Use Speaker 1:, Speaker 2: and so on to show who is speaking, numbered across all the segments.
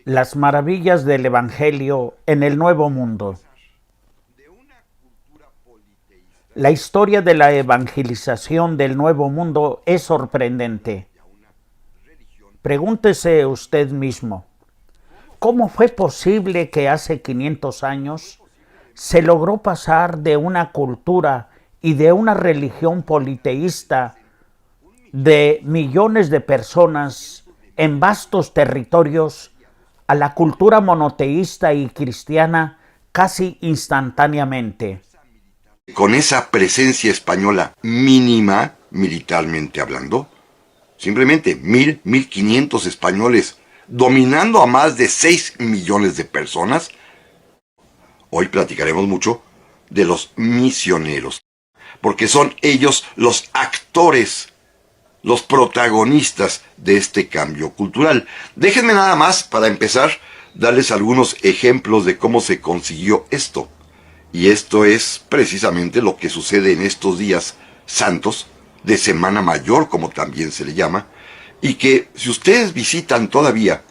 Speaker 1: Las maravillas del Evangelio en el Nuevo Mundo. La historia de la evangelización del Nuevo Mundo es sorprendente. Pregúntese usted mismo, ¿cómo fue posible que hace 500 años se logró pasar de una cultura y de una religión politeísta de millones de personas en vastos territorios a la cultura monoteísta y cristiana casi instantáneamente?
Speaker 2: Con esa presencia española mínima, militarmente hablando, simplemente 1,500 españoles dominando a más de 6 millones de personas. Hoy platicaremos mucho de los misioneros, porque son ellos los actores, los protagonistas de este cambio cultural. Déjenme nada más, para empezar, darles algunos ejemplos de cómo se consiguió esto. Y esto es precisamente lo que sucede en estos días santos, de Semana Mayor, como también se le llama, y que si ustedes visitan todavía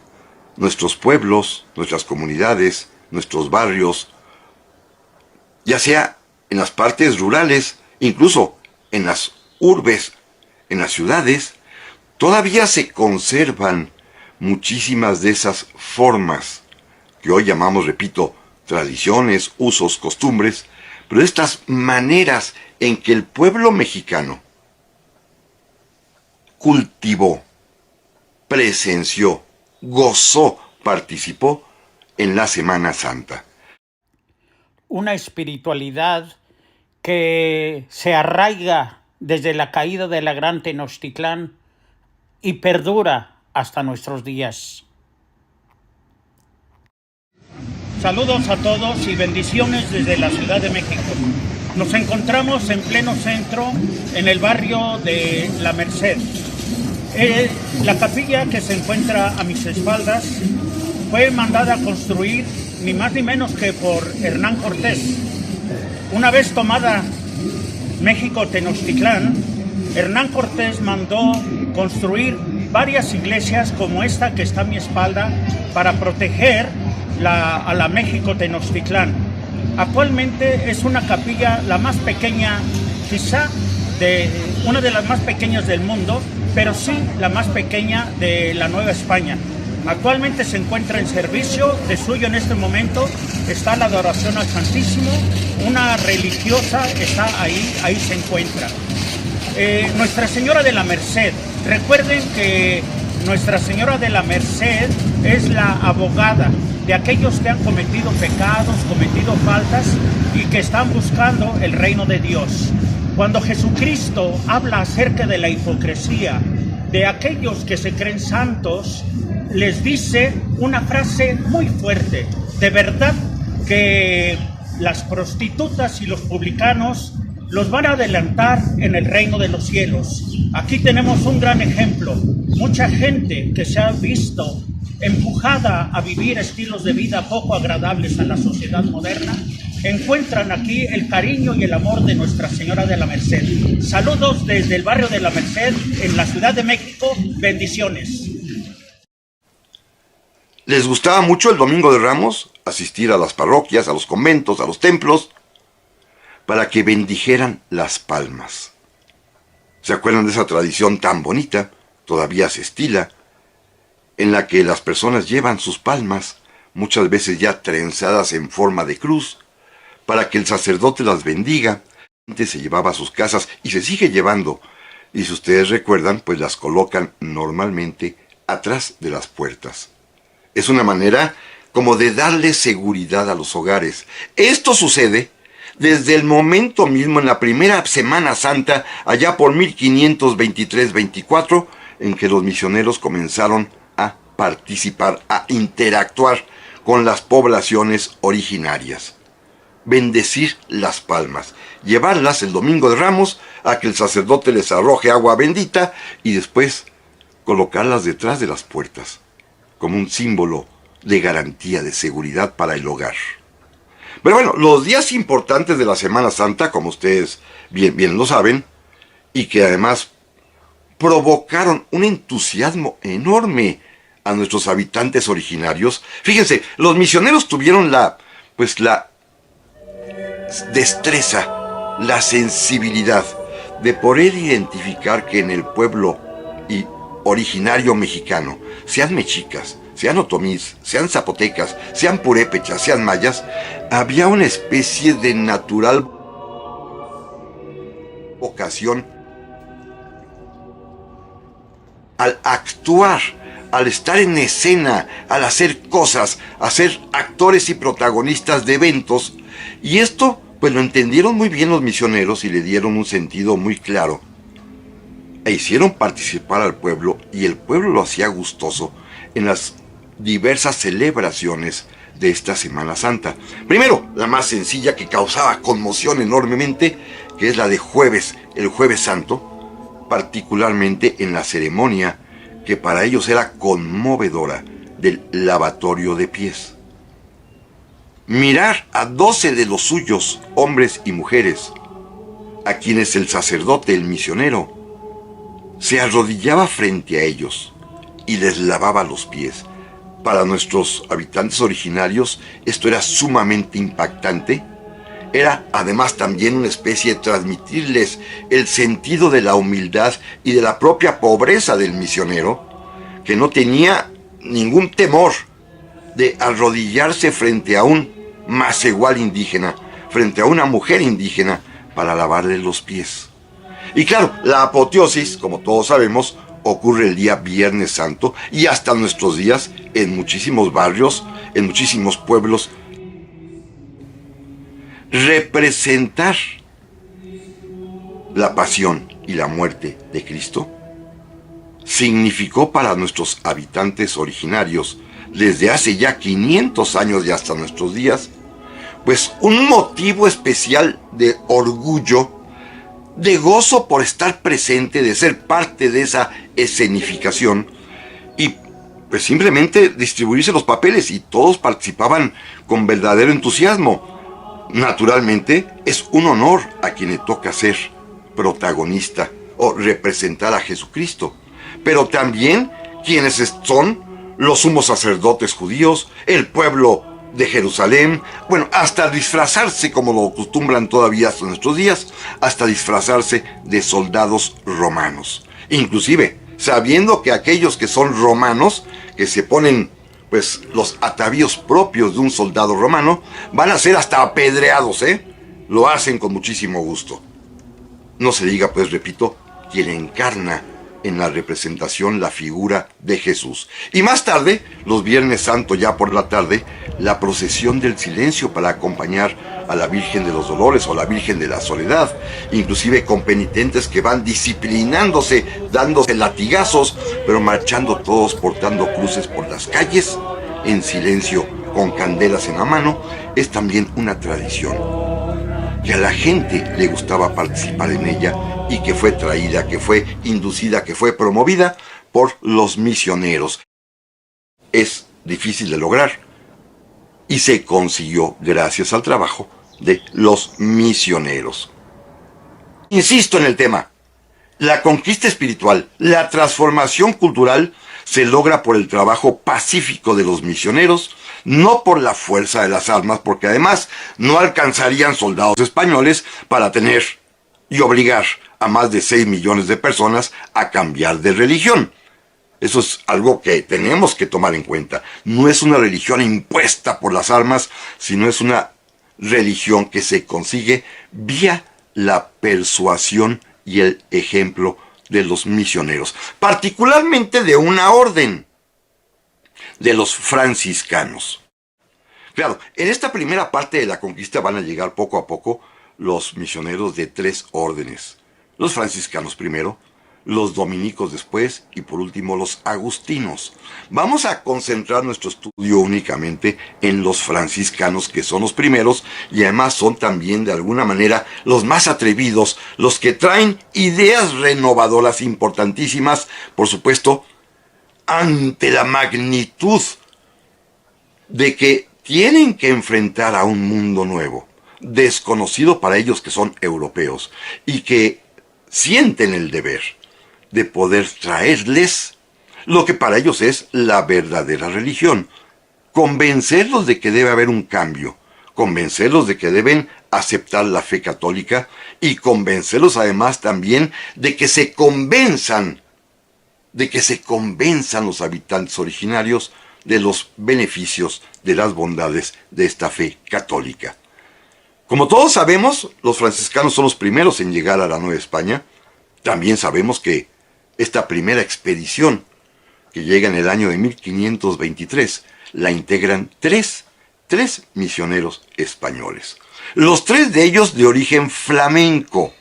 Speaker 2: nuestros pueblos, nuestras comunidades, nuestros barrios, ya sea en las partes rurales, incluso en las urbes, en las ciudades, todavía se conservan muchísimas de esas formas que hoy llamamos, repito, tradiciones, usos, costumbres, pero estas maneras en que el pueblo mexicano cultivó, presenció, gozó, participó en la Semana Santa.
Speaker 1: Una espiritualidad que se arraiga desde la caída de la Gran Tenochtitlán y perdura hasta nuestros días. Saludos a todos y bendiciones desde la Ciudad de México. Nos encontramos en pleno centro, en el barrio de La Merced. La capilla que se encuentra a mis espaldas fue mandada a construir ni más ni menos que por Hernán Cortés. Una vez tomada México Tenochtitlán, Hernán Cortés mandó construir varias iglesias como esta que está a mi espalda para proteger a la México Tenochtitlán. Actualmente es una capilla la más pequeña, quizá una de las más pequeñas del mundo, pero sí la más pequeña de la Nueva España. Actualmente se encuentra en servicio, de suyo en este momento está la adoración al Santísimo, una religiosa está ahí se encuentra. Nuestra Señora de la Merced, recuerden que Nuestra Señora de la Merced es la abogada de aquellos que han cometido pecados, cometido faltas y que están buscando el reino de Dios. Cuando Jesucristo habla acerca de la hipocresía de aquellos que se creen santos, les dice una frase muy fuerte: de verdad que las prostitutas y los publicanos los van a adelantar en el reino de los cielos. Aquí tenemos un gran ejemplo. Mucha gente que se ha visto empujada a vivir estilos de vida poco agradables a la sociedad moderna, encuentran aquí el cariño y el amor de Nuestra Señora de la Merced. Saludos desde el barrio de La Merced, en la Ciudad de México. Bendiciones.
Speaker 2: ¿Les gustaba mucho el Domingo de Ramos asistir a las parroquias, a los conventos, a los templos, para que bendijeran las palmas? ¿Se acuerdan de esa tradición tan bonita? Todavía se estila, en la que las personas llevan sus palmas, muchas veces ya trenzadas en forma de cruz, para que el sacerdote las bendiga. Antes se llevaba a sus casas y se sigue llevando, y si ustedes recuerdan, pues las colocan normalmente atrás de las puertas. Es una manera como de darle seguridad a los hogares. Esto sucede desde el momento mismo en la primera Semana Santa, allá por 1523-24, en que los misioneros comenzaron a participar, a interactuar con las poblaciones originarias. Bendecir las palmas, llevarlas el Domingo de Ramos a que el sacerdote les arroje agua bendita y después colocarlas detrás de las puertas, como un símbolo de garantía de seguridad para el hogar. Pero bueno, los días importantes de la Semana Santa, como ustedes bien lo saben, y que además provocaron un entusiasmo enorme a nuestros habitantes originarios. Fíjense, los misioneros tuvieron la destreza, la sensibilidad de poder identificar que en el pueblo y originario mexicano, sean mexicas, sean otomís, sean zapotecas, sean purépechas, sean mayas, había una especie de natural vocación al actuar, al estar en escena, al hacer cosas, a ser actores y protagonistas de eventos. Y esto, pues lo entendieron muy bien los misioneros y le dieron un sentido muy claro. E hicieron participar al pueblo, y el pueblo lo hacía gustoso en las diversas celebraciones de esta Semana Santa. Primero, la más sencilla, que causaba conmoción enormemente, que es la de jueves, el Jueves Santo, particularmente en la ceremonia que para ellos era conmovedora del lavatorio de pies. Mirar a 12 de los suyos, hombres y mujeres, a quienes el sacerdote, el misionero, se arrodillaba frente a ellos y les lavaba los pies. Para nuestros habitantes originarios esto era sumamente impactante. Era además también una especie de transmitirles el sentido de la humildad y de la propia pobreza del misionero, que no tenía ningún temor de arrodillarse frente a un macehual indígena, frente a una mujer indígena, para lavarle los pies. Y claro, la apoteosis, como todos sabemos, ocurre el día Viernes Santo, y hasta nuestros días en muchísimos barrios, en muchísimos pueblos. Representar la pasión y la muerte de Cristo significó para nuestros habitantes originarios, desde hace ya 500 años y hasta nuestros días, pues un motivo especial de orgullo, de gozo por estar presente, de ser parte de esa escenificación, y pues simplemente distribuirse los papeles, y todos participaban con verdadero entusiasmo. Naturalmente, es un honor a quien le toca ser protagonista o representar a Jesucristo, pero también quienes son los sumos sacerdotes judíos, el pueblo de Jerusalén, bueno, hasta disfrazarse, como lo acostumbran todavía hasta nuestros días, hasta disfrazarse de soldados romanos. Inclusive, sabiendo que aquellos que son romanos, que se ponen pues los atavíos propios de un soldado romano, van a ser hasta apedreados, lo hacen con muchísimo gusto. No se diga, pues repito, quien encarna en la representación la figura de Jesús. Y más tarde, los Viernes Santo, ya por la tarde, la procesión del silencio para acompañar a la Virgen de los Dolores o la Virgen de la Soledad, inclusive con penitentes que van disciplinándose, dándose latigazos, pero marchando todos portando cruces por las calles, en silencio, con candelas en la mano. Es también una tradición que a la gente le gustaba participar en ella, y que fue traída, que fue inducida, que fue promovida por los misioneros. Es difícil de lograr, y se consiguió gracias al trabajo de los misioneros. Insisto en el tema, la conquista espiritual, la transformación cultural, se logra por el trabajo pacífico de los misioneros, no por la fuerza de las armas, porque además no alcanzarían soldados españoles para tener y obligar a más de 6 millones de personas a cambiar de religión. Eso es algo que tenemos que tomar en cuenta. No es una religión impuesta por las armas, sino es una religión que se consigue vía la persuasión y el ejemplo de los misioneros, particularmente de una orden, de los franciscanos. Claro, en esta primera parte de la conquista van a llegar poco a poco los misioneros de 3 órdenes. Los franciscanos primero, los dominicos después, y por último los agustinos. Vamos a concentrar nuestro estudio únicamente en los franciscanos, que son los primeros, y además son también de alguna manera los más atrevidos, los que traen ideas renovadoras importantísimas, por supuesto, ante la magnitud de que tienen que enfrentar a un mundo nuevo, desconocido para ellos, que son europeos, y que sienten el deber de poder traerles lo que para ellos es la verdadera religión. Convencerlos de que debe haber un cambio, convencerlos de que deben aceptar la fe católica y convencerlos además también de que se convenzan los habitantes originarios de los beneficios, de las bondades de esta fe católica. Como todos sabemos, los franciscanos son los primeros en llegar a la Nueva España. También sabemos que esta primera expedición, que llega en el año de 1523, la integran tres misioneros españoles. Los tres de ellos de origen flamenco,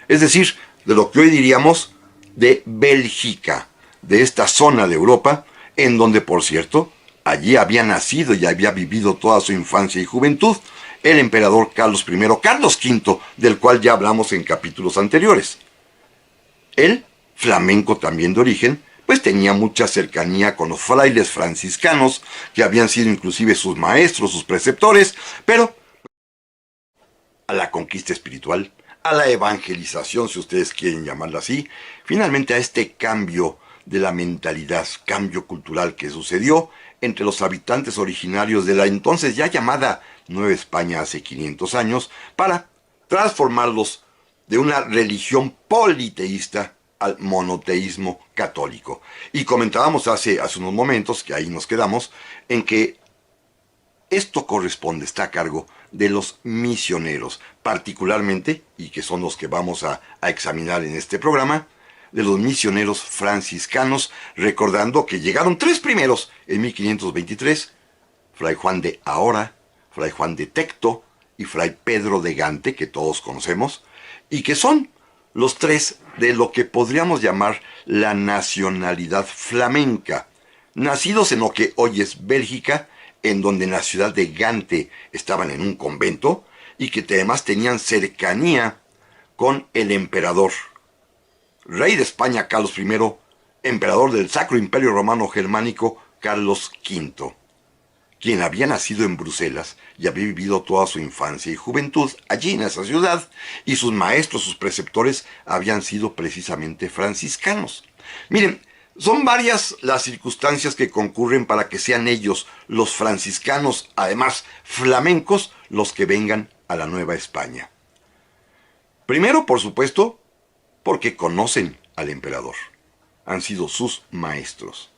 Speaker 2: es decir, de lo que hoy diríamos de Bélgica, de esta zona de Europa, en donde, por cierto, allí había nacido y había vivido toda su infancia y juventud el emperador Carlos I, Carlos V, del cual ya hablamos en capítulos anteriores. Él, flamenco también de origen, pues tenía mucha cercanía con los frailes franciscanos, que habían sido inclusive sus maestros, sus preceptores, pero a la conquista espiritual, a la evangelización, si ustedes quieren llamarla así, finalmente a este cambio de la mentalidad, cambio cultural que sucedió entre los habitantes originarios de la entonces ya llamada Nueva España hace 500 años, para transformarlos de una religión politeísta al monoteísmo católico. Y comentábamos hace unos momentos, que ahí nos quedamos, en que esto corresponde, está a cargo de los misioneros, particularmente, y que son los que vamos a examinar en este programa, de los misioneros franciscanos, recordando que llegaron tres primeros en 1523, Fray Juan de Ahora, Fray Juan de Tecto y Fray Pedro de Gante, que todos conocemos, y que son los tres de lo que podríamos llamar la nacionalidad flamenca, nacidos en lo que hoy es Bélgica, en donde en la ciudad de Gante estaban en un convento, y que además tenían cercanía con el emperador, rey de España Carlos I, emperador del Sacro Imperio Romano Germánico Carlos V, quien había nacido en Bruselas y había vivido toda su infancia y juventud allí en esa ciudad, y sus maestros, sus preceptores, habían sido precisamente franciscanos. Miren, son varias las circunstancias que concurren para que sean ellos, los franciscanos, además flamencos, los que vengan a la Nueva España. Primero, por supuesto, porque conocen al emperador, han sido sus maestros.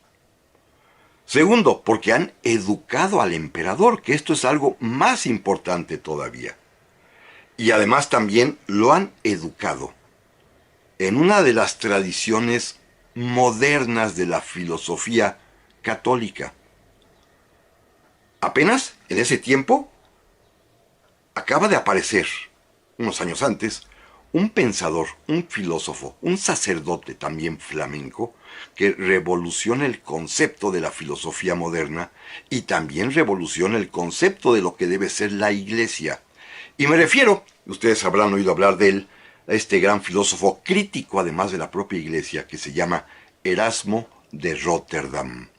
Speaker 2: Segundo, porque han educado al emperador, que esto es algo más importante todavía. Y además también lo han educado en una de las tradiciones modernas de la filosofía católica. Apenas en ese tiempo acaba de aparecer, unos años antes, un pensador, un filósofo, un sacerdote también flamenco, que revoluciona el concepto de la filosofía moderna y también revoluciona el concepto de lo que debe ser la Iglesia. Y me refiero, ustedes habrán oído hablar de él, a este gran filósofo crítico además de la propia Iglesia, que se llama Erasmo de Rotterdam.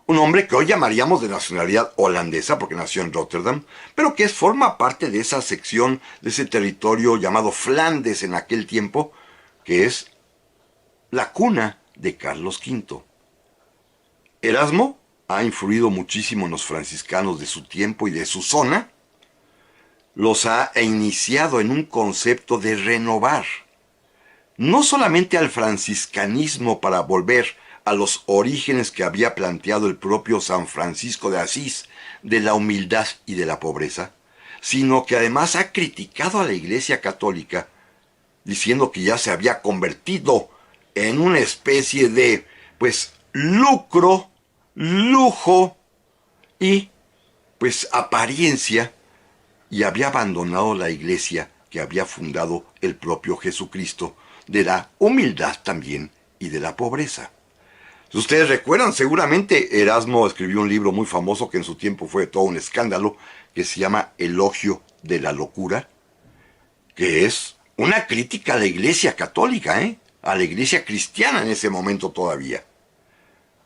Speaker 2: Un hombre que hoy llamaríamos de nacionalidad holandesa porque nació en Rotterdam, pero que forma parte de esa sección, de ese territorio llamado Flandes en aquel tiempo, que es la cuna de Carlos V. Erasmo ha influido muchísimo en los franciscanos de su tiempo y de su zona, los ha iniciado en un concepto de renovar, no solamente al franciscanismo para volver a los orígenes que había planteado el propio San Francisco de Asís, de la humildad y de la pobreza, sino que además ha criticado a la Iglesia Católica, diciendo que ya se había convertido en una especie de, lucro, lujo y, apariencia, y había abandonado la Iglesia que había fundado el propio Jesucristo, de la humildad también y de la pobreza. Si ustedes recuerdan, seguramente Erasmo escribió un libro muy famoso que en su tiempo fue todo un escándalo, que se llama Elogio de la Locura, que es una crítica a la Iglesia Católica, a la Iglesia cristiana en ese momento todavía.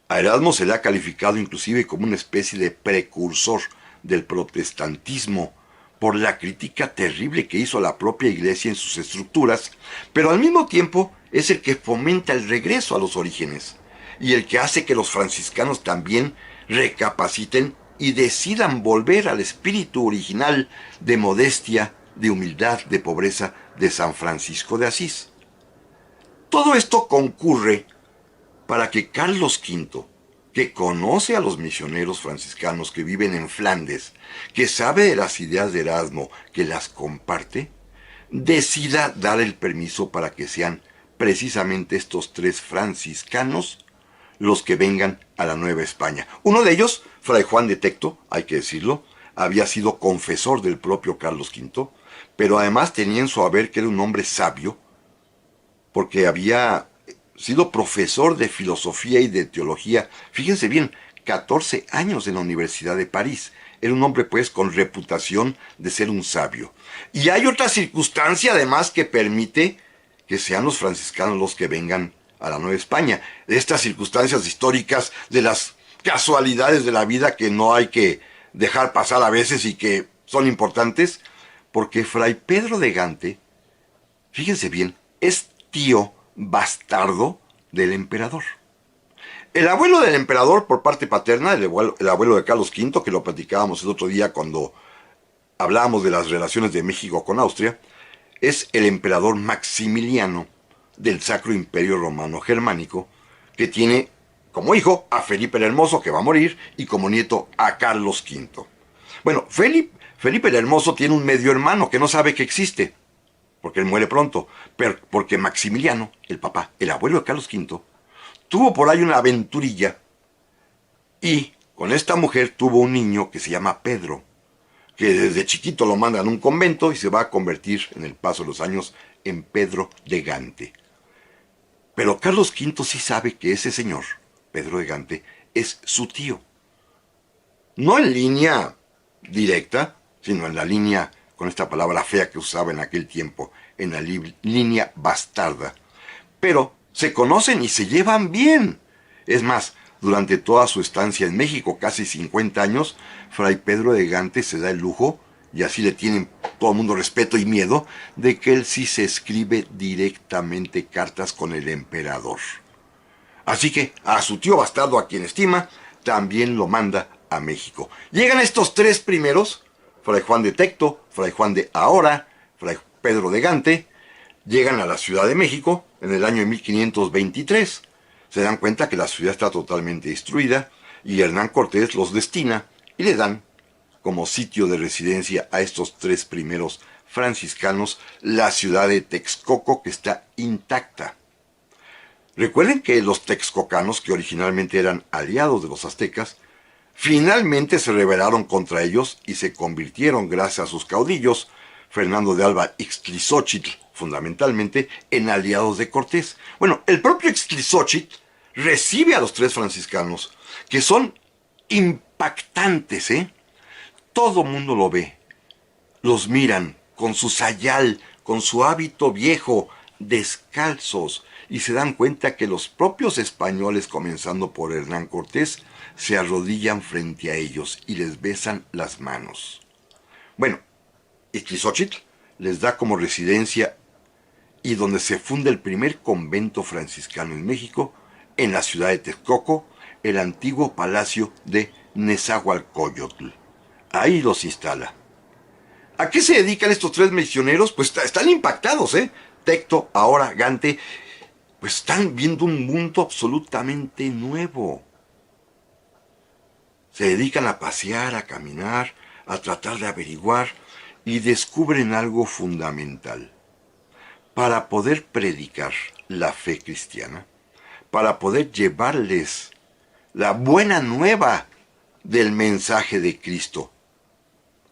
Speaker 2: A Erasmo se le ha calificado inclusive como una especie de precursor del protestantismo, por la crítica terrible que hizo a la propia Iglesia en sus estructuras, pero al mismo tiempo es el que fomenta el regreso a los orígenes. y el que hace que los franciscanos también recapaciten y decidan volver al espíritu original de modestia, de humildad, de pobreza de San Francisco de Asís. Todo esto concurre para que Carlos V, que conoce a los misioneros franciscanos que viven en Flandes, que sabe de las ideas de Erasmo, que las comparte, decida dar el permiso para que sean precisamente estos 3 franciscanos los que vengan a la Nueva España. Uno de ellos, Fray Juan de Tecto, hay que decirlo, había sido confesor del propio Carlos V, pero además tenía en su haber que era un hombre sabio, porque había sido profesor de filosofía y de teología, fíjense bien, 14 años en la Universidad de París. Era un hombre pues con reputación de ser un sabio. Y hay otra circunstancia además que permite que sean los franciscanos los que vengan a la Nueva España. De estas circunstancias históricas, de las casualidades de la vida que no hay que dejar pasar a veces y que son importantes, porque Fray Pedro de Gante, fíjense bien, es tío bastardo del emperador. El abuelo del emperador por parte paterna, el abuelo de Carlos V, que lo platicábamos el otro día cuando hablábamos de las relaciones de México con Austria, es el emperador Maximiliano del Sacro Imperio Romano Germánico, que tiene como hijo a Felipe el Hermoso, que va a morir, y como nieto a Carlos V. Bueno, Felipe el Hermoso tiene un medio hermano que no sabe que existe, porque él muere pronto, pero porque Maximiliano, el papá, el abuelo de Carlos V, tuvo por ahí una aventurilla y con esta mujer tuvo un niño que se llama Pedro, que desde chiquito lo mandan a un convento y se va a convertir en el paso de los años en Pedro de Gante. Pero Carlos V sí sabe que ese señor, Pedro de Gante, es su tío. No en línea directa, sino en la línea, con esta palabra fea que usaba en aquel tiempo, en la línea bastarda. Pero se conocen y se llevan bien. Es más, durante toda su estancia en México, casi 50 años, Fray Pedro de Gante se da el lujo, y así le tienen todo el mundo respeto y miedo, de que él sí se escribe directamente cartas con el emperador. Así que a su tío bastardo, a quien estima, también lo manda a México. Llegan estos 3 primeros, Fray Juan de Tecto, Fray Juan de Ahora, Fray Pedro de Gante, llegan a la Ciudad de México en el año 1523. Se dan cuenta que la ciudad está totalmente destruida y Hernán Cortés los destina y le dan como sitio de residencia a estos 3 primeros franciscanos la ciudad de Texcoco, que está intacta. Recuerden que los texcocanos, que originalmente eran aliados de los aztecas, finalmente se rebelaron contra ellos y se convirtieron, gracias a sus caudillos, Fernando de Alba y Ixtlilxóchitl, fundamentalmente, en aliados de Cortés. Bueno, el propio Ixtlilxóchitl recibe a los 3 franciscanos, que son impactantes, Todo mundo lo ve. Los miran con su sayal, con su hábito viejo, descalzos, y se dan cuenta que los propios españoles, comenzando por Hernán Cortés, se arrodillan frente a ellos y les besan las manos. Bueno, Ixtlilxóchitl les da como residencia y donde se funda el primer convento franciscano en México, en la ciudad de Texcoco, el antiguo palacio de Nezahualcóyotl. Ahí los instala. ¿A qué se dedican estos 3 misioneros? Pues están impactados, Tecto, Ahora, Gante, pues están viendo un mundo absolutamente nuevo. Se dedican a pasear, a caminar, a tratar de averiguar, y descubren algo fundamental. Para poder predicar la fe cristiana, para poder llevarles la buena nueva del mensaje de Cristo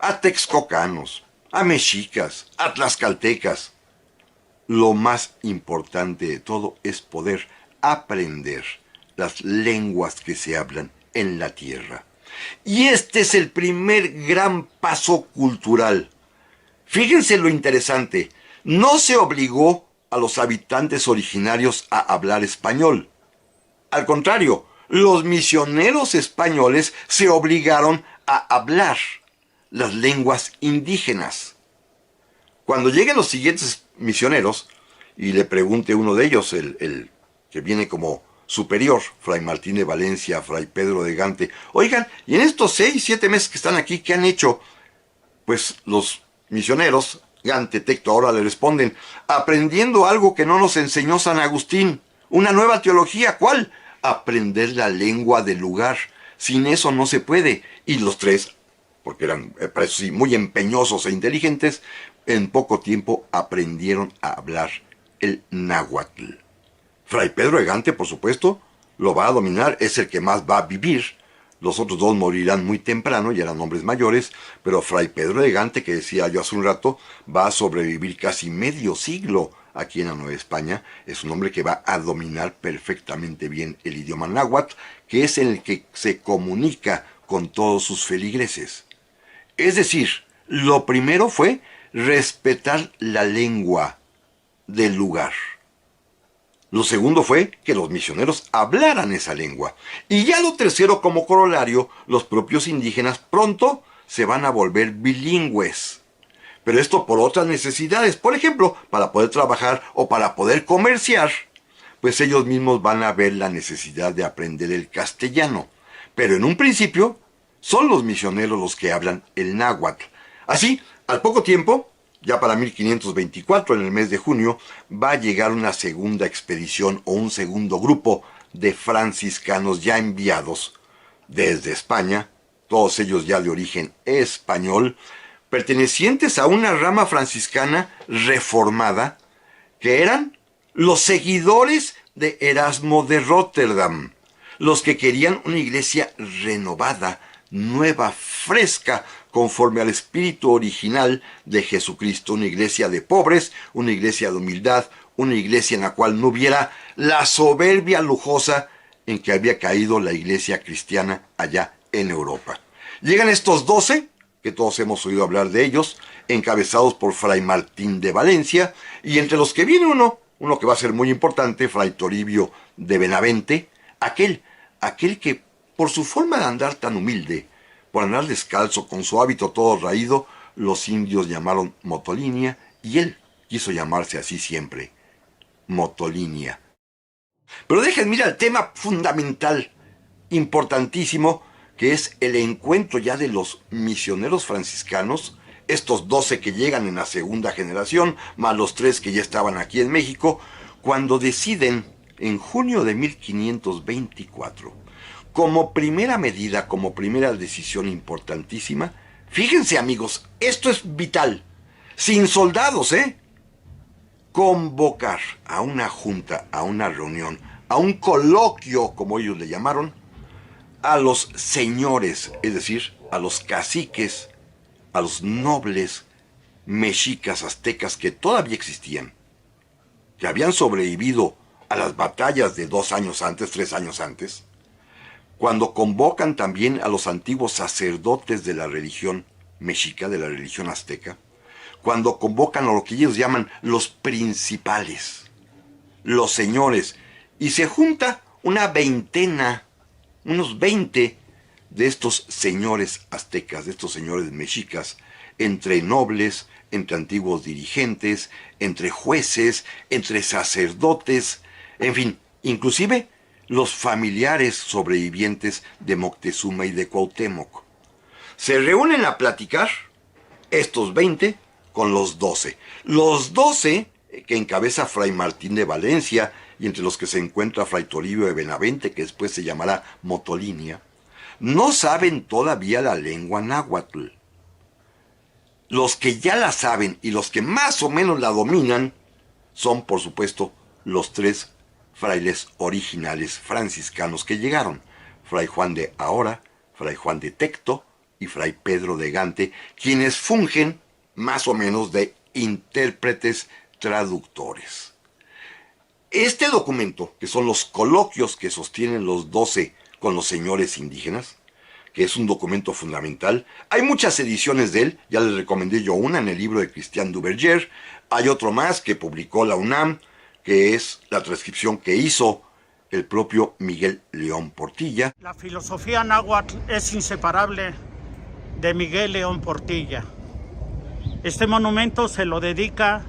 Speaker 2: a texcocanos, a mexicas, a tlaxcaltecas, lo más importante de todo es poder aprender las lenguas que se hablan en la tierra. Y este es el primer gran paso cultural. Fíjense lo interesante, no se obligó a los habitantes originarios a hablar español. Al contrario, los misioneros españoles se obligaron a hablar las lenguas indígenas. Cuando lleguen los siguientes misioneros, y le pregunte uno de ellos, el que viene como superior, Fray Martín de Valencia, Fray Pedro de Gante. Oigan, y en estos 6, 7 meses que están aquí, ¿qué han hecho? Pues los misioneros, Gante, Tecto, ahora le responden, aprendiendo algo que no nos enseñó San Agustín, una nueva teología, ¿cuál? Aprender la lengua del lugar. Sin eso no se puede. Y los tres, porque eran sí, muy empeñosos e inteligentes, en poco tiempo aprendieron a hablar el náhuatl. Fray Pedro de Gante, por supuesto, lo va a dominar, es el que más va a vivir. Los otros dos morirán muy temprano, ya eran hombres mayores, pero Fray Pedro de Gante, que decía yo hace un rato, va a sobrevivir casi medio siglo aquí en la Nueva España. Es un hombre que va a dominar perfectamente bien el idioma náhuatl, que es el que se comunica con todos sus feligreses. Es decir, lo primero fue respetar la lengua del lugar. Lo segundo fue que los misioneros hablaran esa lengua. Y ya lo tercero, como corolario, los propios indígenas pronto se van a volver bilingües. Pero esto por otras necesidades. Por ejemplo, para poder trabajar o para poder comerciar, pues ellos mismos van a ver la necesidad de aprender el castellano. Pero en un principio, son los misioneros los que hablan el náhuatl. Así, al poco tiempo, ya para 1524, en el mes de junio, va a llegar una segunda expedición o un segundo grupo de franciscanos ya enviados desde España, todos ellos ya de origen español, pertenecientes a una rama franciscana reformada, que eran los seguidores de Erasmo de Róterdam, los que querían una iglesia renovada, nueva, fresca, conforme al espíritu original de Jesucristo, una iglesia de pobres, una iglesia de humildad, una iglesia en la cual no hubiera la soberbia lujosa en que había caído la iglesia cristiana allá en Europa. Llegan estos 12, que todos hemos oído hablar de ellos, encabezados por Fray Martín de Valencia, y entre los que viene uno que va a ser muy importante, Fray Toribio de Benavente, aquel que por su forma de andar tan humilde, por andar descalzo, con su hábito todo raído, los indios llamaron Motolinia, y él quiso llamarse así siempre, Motolinia. Pero déjenme ir al tema fundamental, importantísimo, que es el encuentro ya de los misioneros franciscanos, estos 12 que llegan en la segunda generación, más los 3 que ya estaban aquí en México, cuando deciden, en junio de 1524, como primera medida, como primera decisión importantísima, fíjense amigos, esto es vital, sin soldados, convocar a una junta, a una reunión, a un coloquio, como ellos le llamaron, a los señores, es decir, a los caciques, a los nobles mexicas, aztecas que todavía existían, que habían sobrevivido a las batallas de 2 años antes, 3 años antes, cuando convocan también a los antiguos sacerdotes de la religión mexica, de la religión azteca, cuando convocan a lo que ellos llaman los principales, los señores, y se junta una veintena, unos 20 de estos señores aztecas, de estos señores mexicas, entre nobles, entre antiguos dirigentes, entre jueces, entre sacerdotes, en fin, inclusive los familiares sobrevivientes de Moctezuma y de Cuauhtémoc. Se reúnen a platicar estos 20 con los 12. Los 12 que encabeza Fray Martín de Valencia y entre los que se encuentra Fray Toribio de Benavente, que después se llamará Motolinia, no saben todavía la lengua náhuatl. Los que ya la saben y los que más o menos la dominan son, por supuesto, los 3 frailes originales franciscanos que llegaron, Fray Juan de Ahora, Fray Juan de Tecto y Fray Pedro de Gante, quienes fungen más o menos de intérpretes traductores. Este documento, que son los coloquios que sostienen los 12 con los señores indígenas, que es un documento fundamental, hay muchas ediciones de él, ya les recomendé yo una en el libro de Christian Duverger, hay otro más que publicó la UNAM, que es la transcripción que hizo el propio Miguel León Portilla.
Speaker 1: La filosofía náhuatl es inseparable de Miguel León Portilla. Este monumento se lo dedica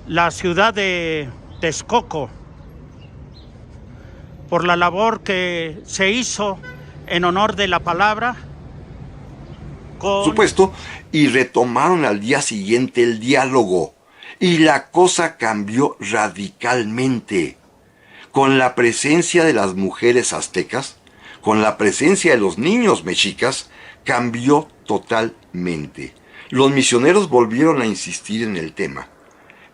Speaker 1: la ciudad de Texcoco. por la labor que se hizo en honor de la palabra.
Speaker 2: Por supuesto, y retomaron al día siguiente el diálogo, y la cosa cambió radicalmente. Con la presencia de las mujeres aztecas, con la presencia de los niños mexicas, cambió totalmente. Los misioneros volvieron a insistir en el tema.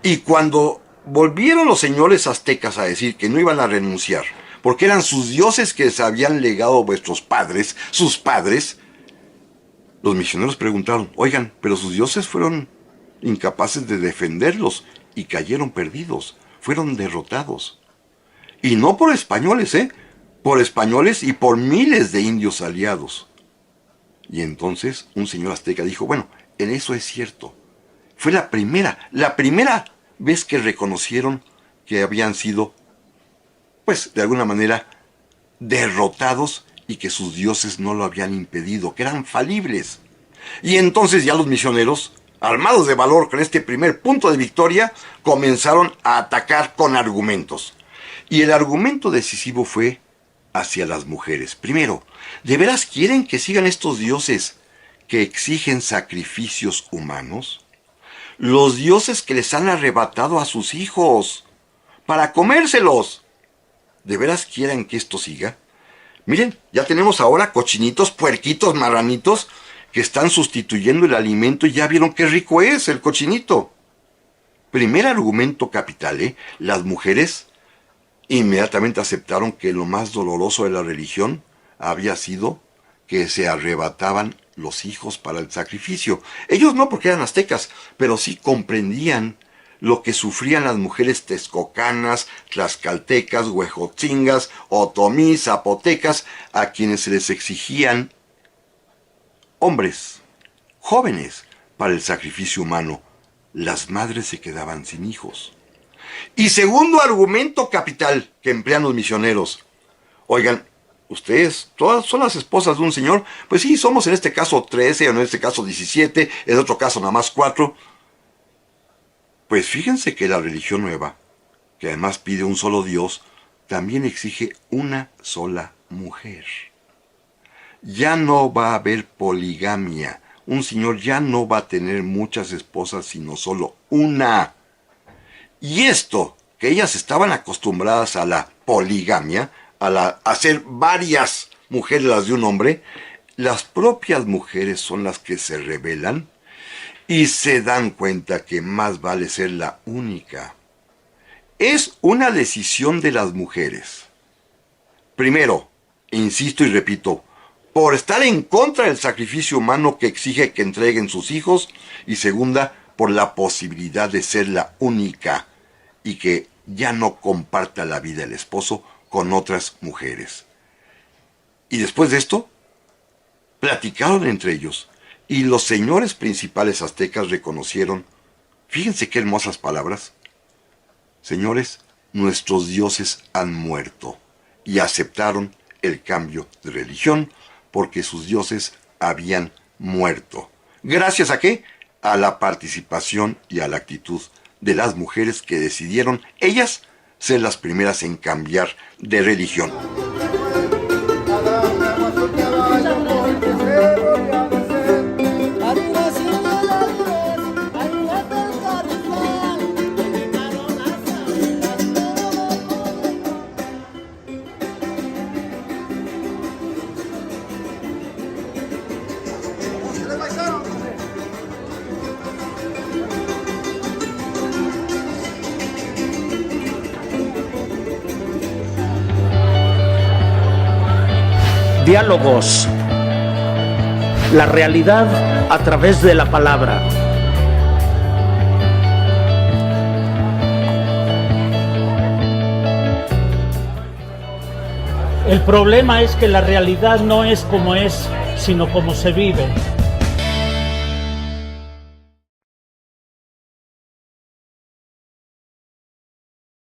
Speaker 2: Y cuando volvieron los señores aztecas a decir que no iban a renunciar, porque eran sus dioses que les habían legado vuestros padres, sus padres, los misioneros preguntaron, oigan, pero sus dioses fueron incapaces de defenderlos y cayeron perdidos, fueron derrotados. Y no por españoles, por españoles y por miles de indios aliados. Y entonces un señor azteca dijo, bueno, en eso es cierto. Fue la primera vez que reconocieron que habían sido, pues, de alguna manera, derrotados y que sus dioses no lo habían impedido, que eran falibles. Y entonces ya los misioneros, armados de valor con este primer punto de victoria, comenzaron a atacar con argumentos. Y el argumento decisivo fue hacia las mujeres. Primero, ¿de veras quieren que sigan estos dioses que exigen sacrificios humanos? Los dioses que les han arrebatado a sus hijos para comérselos. ¿De veras quieren que esto siga? Miren, ya tenemos ahora cochinitos, puerquitos, marranitos que están sustituyendo el alimento y ya vieron qué rico es el cochinito. Primer argumento capital, las mujeres inmediatamente aceptaron que lo más doloroso de la religión había sido que se arrebataban los hijos para el sacrificio. Ellos no, porque eran aztecas, pero sí comprendían lo que sufrían las mujeres texcocanas, tlaxcaltecas, huejotzingas, otomís, zapotecas, a quienes se les exigían hombres, jóvenes, para el sacrificio humano. Las madres se quedaban sin hijos. Y segundo argumento capital que emplean los misioneros. Oigan, ustedes, todas son las esposas de un señor. Pues sí, somos en este caso 13, en este caso 17, en otro caso nada más 4. Pues fíjense que la religión nueva, que además pide un solo Dios, también exige una sola mujer. Ya no va a haber poligamia. Un señor ya no va a tener muchas esposas, sino solo una. Y esto, que ellas estaban acostumbradas a la poligamia, a ser varias mujeres las de un hombre, las propias mujeres son las que se rebelan y se dan cuenta que más vale ser la única. Es una decisión de las mujeres. Primero, insisto y repito, por estar en contra del sacrificio humano que exige que entreguen sus hijos, y segunda, por la posibilidad de ser la única y que ya no comparta la vida el esposo con otras mujeres. Y después de esto, platicaron entre ellos, y los señores principales aztecas reconocieron, fíjense qué hermosas palabras, señores, nuestros dioses han muerto, y aceptaron el cambio de religión porque sus dioses habían muerto. ¿Gracias a qué? A la participación y a la actitud de las mujeres que decidieron, ellas, ser las primeras en cambiar de religión.
Speaker 1: Diálogos. La realidad a través de la palabra. El problema es que la realidad no es como es, sino como se vive.